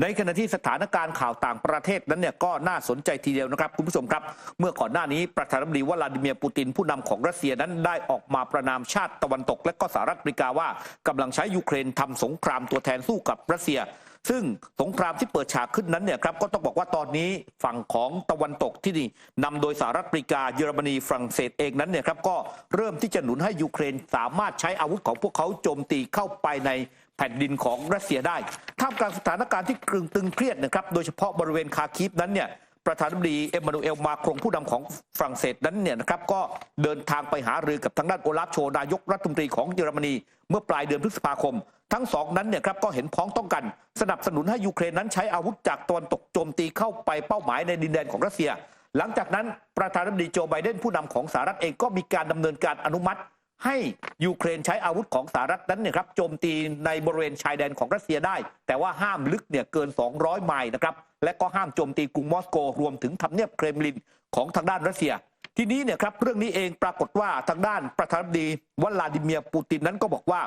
ในขณะที่สถานการณ์ข่าวต่างประเทศนั้นเนี่ยก็น่าสนใจทีเดียวนะครับคุณผู้ชมครับเมื่อก่อนหน้านี้ประธานาธิบดีวลาดิเมียร์ปูตินผู้นำของรัสเซียนั้นได้ออกมาประณามชาติตะวันตกและก็สหรัฐอเมริกาว่ากำลังใช้ยูเครนทำสงครามตัวแทนสู้กับรัสเซียซึ่งสงครามที่เปิดฉากขึ้นนั้นเนี่ยครับก็ต้องบอกว่าตอนนี้ฝั่งของตะวันตกที่นี่นำโดยสหรัฐอเมริกาเยอรมนีฝรั่งเศสเองนั้นเนี่ยครับก็เริ่มที่จะหนุนให้ยูเครนสามารถใช้อาวุธของพวกเขาโจมตีเข้าไปในแผ่นดินของรัสเซียได้ท่ามกลางสถานการณ์ที่ตึงเครียดนะครับโดยเฉพาะบริเวณคาคีฟนั้นเนี่ยประธานาธิบดีเอ็มมานูเอลมาครงผู้นำของฝรั่งเศสนั้นเนี่ยนะครับก็เดินทางไปหารือกับทางด้านโอลาฟโชนายกรัฐมนตรีของเยอรมนีเมื่อปลายเดือนพฤษภาคมทั้งสองนั้นเนี่ยครับก็เห็นพ้องต้องกันสนับสนุนให้ยูเครนนั้นใช้อาวุธจากตะวันตกโจมตีเข้าไปเป้าหมายในดินแดนของรัสเซียหลังจากนั้นประธานาธิบดีโจไบเดนผู้นำของสหรัฐเองก็มีการดำเนินการอนุมัติให้ยูเครนใช้อาวุธของสหรัฐนั้นเนี่ยครับโจมตีในบริเวณชายแดนของรัสเซียได้แต่ว่าห้ามลึกเนี่ยเกิน200ไมล์นะครับและก็ห้ามโจมตีกรุงมอสโกรวมถึงทำเนียบเครมลินของทางด้านรัสเซียทีนี้เนี่ยครับเรื่องนี้เองปรากฏว่าทางด้านประธานาธิบดีวลาดิเมียร์ปูตินนั้นก็บอกว่า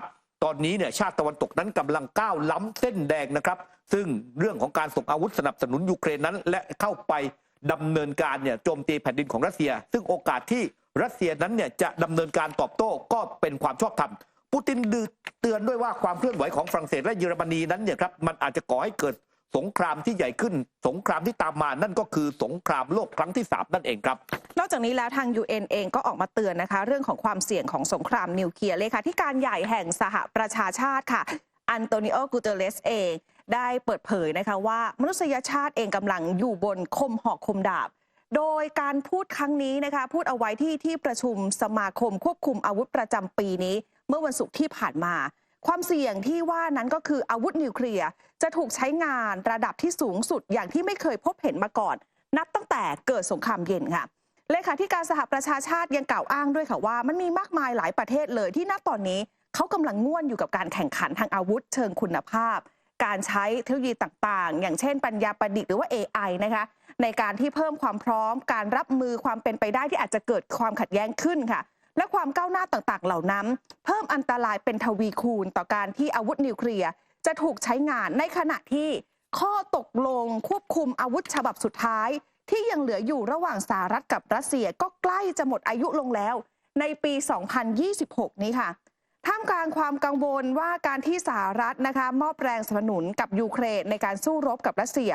ตอนนี้เนี่ยชาติตะวันตกนั้นกำลังก้าวล้ำเส้นแดงนะครับซึ่งเรื่องของการส่งอาวุธสนับสนุนยูเครนนั้นและเข้าไปดำเนินการเนี่ยโจมตีแผ่นดินของรัสเซียซึ่งโอกาสที่รัสเซียนั้นเนี่ยจะดำเนินการตอบโต้ก็เป็นความชอบธรรมปูตินเตือนด้วยว่าความเคลื่อนไหวของฝรั่งเศสและเยอรมนีนั้นเนี่ยครับมันอาจจะก่อให้เกิดสงครามที่ใหญ่ขึ้นสงครามที่ตามมานั่นก็คือสงครามโลกครั้งที่3นั่นเองครับนอกจากนี้แล้วทาง UN เองก็ออกมาเตือนนะคะเรื่องของความเสี่ยงของสงครามนิวเคลียร์เลขาธิการใหญ่แห่งสหประชาชาติค่ะอันโตนิโอ กูเตเรสเองได้เปิดเผยนะคะว่ามนุษยชาติเองกำลังอยู่บนคมหอกคมดาบโดยการพูดครั้งนี้นะคะพูดเอาไว้ที่ประชุมสมาคมควบคุมอาวุธประจำปีนี้เมื่อวันศุกร์ที่ผ่านมาความเสี่ยงที่ว่านั้นก็คืออาวุธนิวเคลียร์จะถูกใช้งานระดับที่สูงสุดอย่างที่ไม่เคยพบเห็นมาก่อนนับตั้งแต่เกิดสงครามเย็นค่ะเลขาธิการสหประชาชาติยังกล่าวอ้างด้วยค่ะว่ามันมีมากมายหลายประเทศเลยที่ณตอนนี้เขากำลังง่วนอยู่กับการแข่งขันทางอาวุธเชิงคุณภาพการใช้เทคโนโลยีต่างๆอย่างเช่นปัญญาประดิษฐ์หรือว่า AI นะคะในการที่เพิ่มความพร้อมการรับมือความเป็นไปได้ที่อาจจะเกิดความขัดแย้งขึ้นค่ะและความก้าวหน้าต่างๆเหล่านั้นเพิ่มอันตรายเป็นทวีคูณต่อการที่อาวุธนิวเคลียร์จะถูกใช้งานในขณะที่ข้อตกลงควบคุมอาวุธฉบับสุดท้ายที่ยังเหลืออยู่ระหว่างสหรัฐกับรัสเซียก็ใกล้จะหมดอายุลงแล้วในปี 2026 นี้ค่ะท่ามกลางความกังวลว่าการที่สหรัฐนะคะมอบแรงสนับสนุนกับยูเครนในการสู้รบกับรัสเซีย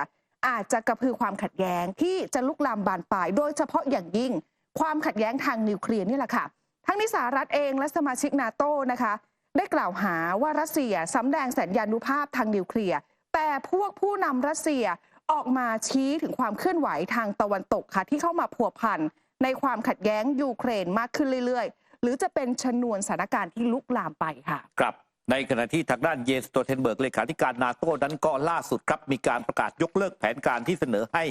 อาจจะกระพือความขัดแย้งที่จะลุกลามบานปลายโดยเฉพาะอย่างยิ่งความขัดแย้งทางนิวเคลียร์นี่แหละค่ะทั้งนี้สหรัฐเองและสมาชิกนาโต้นะคะได้กล่าวหาว่ารัสเซียสำแดงสัญญานุภาพทางนิวเคลียร์แต่พวกผู้นำรัสเซียออกมาชี้ถึงความเคลื่อนไหวทางตะวันตกค่ะที่เข้ามาพัวพันในความขัดแย้งยูเครนมากขึ้นเรื่อยๆหรือจะเป็นชนวนสถานการณ์ที่ลุกลามไปค่ะครับในขณะที่ทางด้านเยนสโตเทนเบิร์กเลขาธิการนาโต้นั้นก็ล่าสุดครับมีการประกาศยกเลิกแผนการที่เสนอให้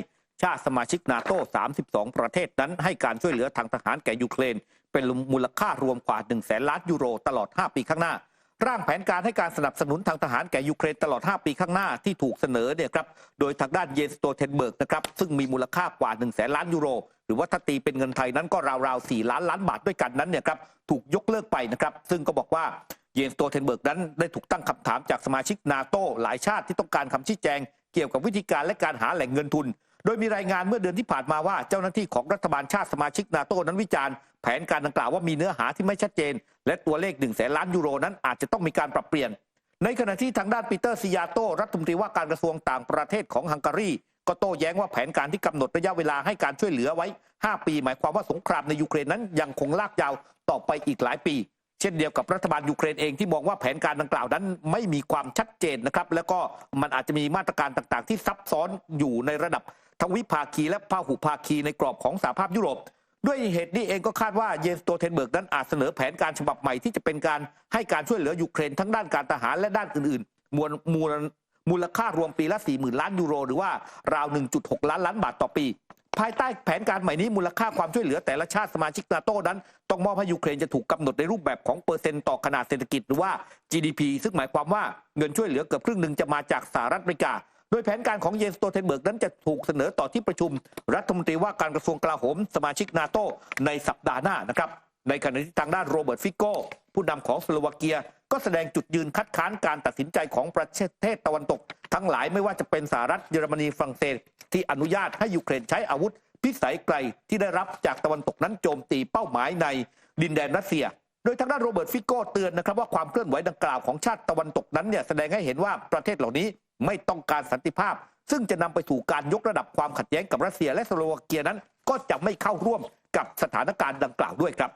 ชาติสมาชิกนาโต้32ประเทศนั้นให้การช่วยเหลือทางทหารแก่ยูเครนเป็นมูลค่ารวมกว่า100,000 ล้านยูโรตลอด5ปีข้างหน้าร่างแผนการให้การสนับสนุนทางทหารแก่ยูเครนตลอด5ปีข้างหน้าที่ถูกเสนอเนี่ยครับโดยทางด้านเยนสโตเทนเบิร์กนะครับซึ่งมีมูลค่ากว่า100,000 ล้านยูโรหรือว่าถ้าตีเป็นเงินไทยนั้นก็ราวๆ4 ล้านล้านบาทด้วยกันนั้นเนี่ยครับถูกยกเลิกไปนะครับซึ่งก็บอกว่าเยนสโตเทนเบิร์กนั้นได้ถูกตั้งคำถามจากสมาชิกนาโต้หลายชาติที่ต้องการคำชี้แจงเกี่ยวกับวิธีการและการหาแหล่งเงินทุนโดยมีรายงานเมื่อเดือนที่ผ่านมาว่าเจ้าหน้าที่ของรัฐบาลชาติสมาชิกนาโต้นั้นวิจารณ์แผนการดังกล่าวว่ามีเนื้อหาที่ไม่ชัดเจนและตัวเลข100,000 ล้านยูโรนั้นอาจจะต้องมีการปรับเปลี่ยนในขณะที่ทางด้านปีเตอร์ซิยาโตรัฐมนตรีว่าการกระทรวงต่างประเทศของฮังการีก็โต้แย้งว่าแผนการที่กำหนดระยะเวลาให้การช่วยเหลือไว้5 ปีหมายความว่าสงครามในยูเครนนั้นยังคงลากยาวต่อไปอีกหลายปีเช่นเดียวกับรัฐบาลยูเครนเองที่มองว่าแผนการดังกล่าวนั้นไม่มีความชัดเจนนะครับแล้วก็มันอาจจะมีมาตรการต่างๆที่ซับซ้อนอยู่ในระดับทวิภาคีและพหุภาคีในกรอบของสหภาพยุโรปด้วยเหตุนี้เองก็คาดว่าเยนสโตเทนเบิร์กนั้นอาจเสนอแผนการฉบับใหม่ที่จะเป็นการให้การช่วยเหลือยูเครนทั้งด้านการทหารและด้านอื่นๆมูลค่ารวมปีละ 40,000 ล้านยูโรหรือว่าราว 1.6 ล้านล้านบาทต่อปีภายใต้แผนการใหม่นี้มูลค่าความช่วยเหลือแต่ละชาติสมาชิกนาโต้นั้นต้องมอบให้ยูเครนจะถูกกำหนดในรูปแบบของเปอร์เซ็นต์ต่อขนาดเศรษฐกิจหรือว่า GDP ซึ่งหมายความว่าเงินช่วยเหลือเกือบครึ่งหนึ่งจะมาจากสหรัฐอเมริกาโดยแผนการของเยนสโตเทนเบิร์กนั้นจะถูกเสนอต่อที่ประชุมรัฐมนตรีว่าการกระทรวงกลาโหมสมาชิกนาโต้ในสัปดาห์หน้านะครับในขณะที่ทางด้านโรเบิร์ตฟิโก้ ผู้นำของสโลวาเกียก็แสดงจุดยืนคัดค้านการตัดสินใจของประเทศตะวันตกทั้งหลายไม่ว่าจะเป็นสหรัฐเยอรมนีฝรั่งเศสที่อนุญาตให้ยูเครนใช้อาวุธพิสัยไกลที่ได้รับจากตะวันตกนั้นโจมตีเป้าหมายในดินแดนรัสเซียโดยทางด้านโรเบิร์ตฟิโก้เตือนนะครับว่าความเคลื่อนไหวดังกล่าวของชาติตะวันตกนั้นเนี่ยแสดงให้เห็นว่าประเทศเหล่านี้ไม่ต้องการสันติภาพซึ่งจะนำไปสู่การยกระดับความขัดแย้งกับรัสเซียและสโลวาเกียนั้นก็จะไม่เข้าร่วมกับสถานการณ์ดังกล่าวด้วยครับ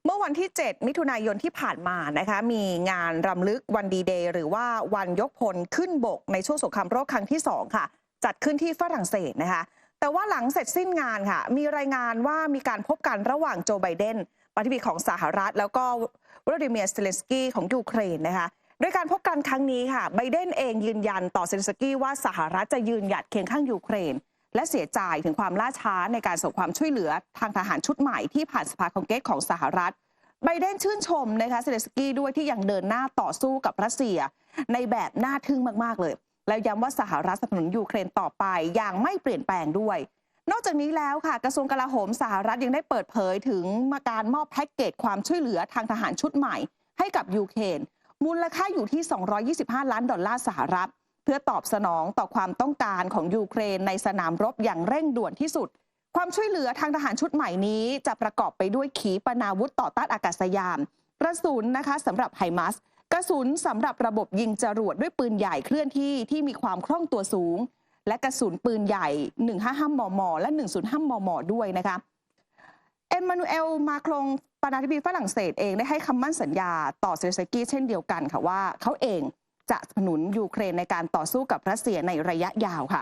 เมื่อวันที่ 7 มิถุนายนที่ผ่านมานะคะมีงานรำลึกวันดีเดย์หรือว่าวันยกพลขึ้นบกในช่วงสงครามโลกครั้งที่ 2 ค่ะจัดขึ้นที่ฝรั่งเศสนะคะแต่ว่าหลังเสร็จสิ้นงานค่ะมีรายงานว่ามีการพบกันระหว่างโจไบเดนประธานาธิบดีของสหรัฐแล้วก็วลาดิเมียร์ เซเลนสกี้ของยูเครนนะคะโดยการพบกันครั้งนี้ค่ะไบเดนเองยืนยันต่อเซเลนสกี้ว่าสหรัฐจะยืนหยัดเคียงข้างยูเครนและเสียใจถึงความล่าช้าในการส่งความช่วยเหลือทางทหารชุดใหม่ที่ผ่านสภาคองเกรสของสหรัฐไบเดนชื่นชมนะคะเซเลนสกี้ด้วยที่ยังเดินหน้าต่อสู้กับรัสเซียในแบบน่าทึ่งมากๆเลยแล้วย้ำว่าสหรัฐสนับสนุนยูเครนต่อไปอย่างไม่เปลี่ยนแปลงด้วยนอกจากนี้แล้วค่ะกระทรวงกลาโหมสหรัฐยังได้เปิดเผยถึงการมอบแพ็กเกจความช่วยเหลือทางทหารชุดใหม่ให้กับยูเครนมูลค่าอยู่ที่$225 ล้านสหรัฐเพื่อตอบสนองต่อความต้องการของยูเครนในสนามรบอย่างเร่งด่วนที่สุดความช่วยเหลือทางทหารชุดใหม่นี้จะประกอบไปด้วยขีปนาวุธต่อต้านอากาศยานกระสุนนะคะสำหรับไฮมาสกระสุนสำหรับระบบยิงจรวดด้วยปืนใหญ่เคลื่อนที่ที่มีความคล่องตัวสูงและกระสุนปืนใหญ่155 มม. และ105 มม. ด้วยนะคะเอ็มมานูเอล มาครงประธานาธิบดีฝรั่งเศสเองได้ให้คำมั่นสัญญาต่อเซเลนสกี้เช่นเดียวกันค่ะว่าเขาเองจะสนับสนุนยูเครนในการต่อสู้กับรัสเซียในระยะยาวค่ะ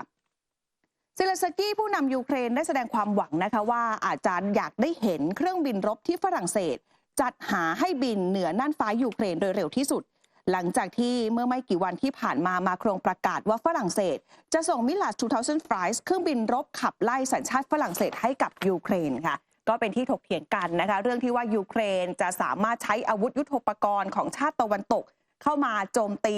เซเลนสกี้ผู้นำยูเครนได้แสดงความหวังนะคะว่าอาจารย์อยากได้เห็นเครื่องบินรบที่ฝรั่งเศสจัดหาให้บินเหนือน่านฟ้ายูเครนโดยเร็วที่สุดหลังจากที่เมื่อไม่กี่วันที่ผ่านมามาครงประกาศว่าฝรั่งเศสจะส่งมิลาส 2005 เครื่องบินรบขับไล่สัญชาติฝรั่งเศสให้กับยูเครนค่ะก็เป็นที่ถกเถียงกันนะคะเรื่องที่ว่ายูเครนจะสามารถใช้อาวุธยุทโธปกรณ์ของชาติตะวันตกเข้ามาโจมตี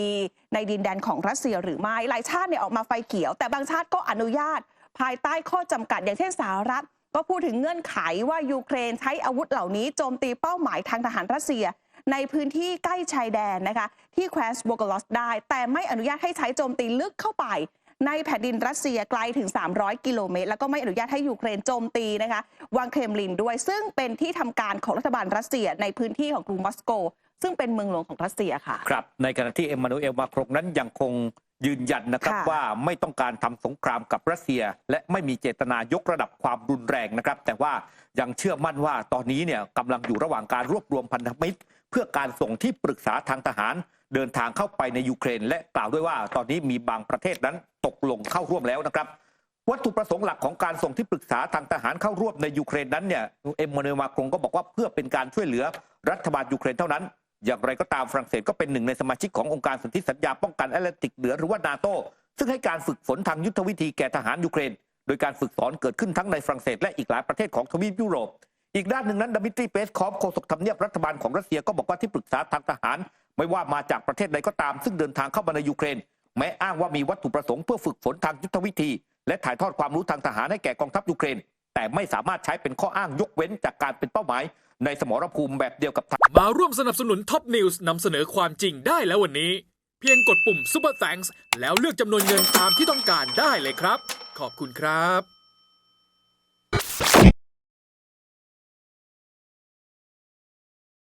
ในดินแดนของรัสเซียหรือไม่หลายชาติเนี่ยออกมาไฟเขียวแต่บางชาติก็อนุญาตภายใต้ข้อจำกัดอย่างเช่นสหรัฐก็พูดถึงเงื่อนไขว่ายูเครนใช้อาวุธเหล่านี้โจมตีเป้าหมายทางทหารรัสเซียในพื้นที่ใกล้ชายแดนนะคะที่แคว้นโบกลอสได้แต่ไม่อนุญาตให้ใช้โจมตีลึกเข้าไปในแผ่นดินรัสเซียไกลถึง300 กิโลเมตรแล้วก็ไม่อนุญาตให้ยูเครนโจมตีนะคะวางเครมลินด้วยซึ่งเป็นที่ทำการของรัฐบาลรัสเซียในพื้นที่ของกรุงมอสโกซึ่งเป็นเมืองหลวงของรัสเซียค่ะครับในขณะที่เอ็มมานูเอล มาครงนั้นยังคงยืนยันนะครับว่าไม่ต้องการทำสงครามกับรัสเซียและไม่มีเจตนายกระดับความรุนแรงนะครับแต่ว่ายังเชื่อมั่นว่าตอนนี้เนี่ยกำลังอยู่ระหว่างการรวบรวมพันธมิตรเพื่อการส่งที่ปรึกษาทางทหารเดินทางเข้าไปในยูเครนและกล่าวด้วยว่าตอนนี้มีบางประเทศนั้นตกลงเข้าร่วมแล้วนะครับวัตถุประสงค์หลักของการส่งที่ปรึกษาทางทหารเข้าร่วมในยูเครนนั้นเนี่ยเอ็มมานูเอล มาครงก็บอกว่าเพื่อเป็นการช่วยเหลือรัฐบาลยูเครนเท่านั้นอย่างไรก็ตามฝรั่งเศสก็เป็นหนึ่งในสมาชิกขององค์การสนธิสัญญาป้องกันแอตแลนติกเหนือหรือว่านาโตซึ่งให้การฝึกฝนทางยุทธวิธีแก่ทหารยูเครนโดยการฝึกสอนเกิดขึ้นทั้งในฝรั่งเศสและอีกหลายประเทศของทวีปยุโรปอีกด้านหนึ่งนั้นดมิตรีเปสคอฟโฆษกทำเนียบรัฐบาลของรัสเซียก็บอกว่าที่ปรึกษาทางทหารไม่ว่ามาจากประเทศใดก็ตามซึ่งเดินทางเข้ามาในยูเครนแม้อ้างว่ามีวัตถุประสงค์เพื่อฝึกฝนทางยุทธวิธีและถ่ายทอดความรู้ทางทหารให้แก่กองทัพยูเครนแต่ไม่สามารถใช้เป็นข้ออ้างยกเว้นจากการเป็นเป้าหมายในสมรภูมิแบบเดียวกับมาร่วมสนับสนุนท็อปนิวส์นำเสนอความจริงได้แล้ววันนี้เพียงกดปุ่ม Super Thanks แล้วเลือกจำนวนเงินตามที่ต้องการได้เลยครับขอบคุณครับ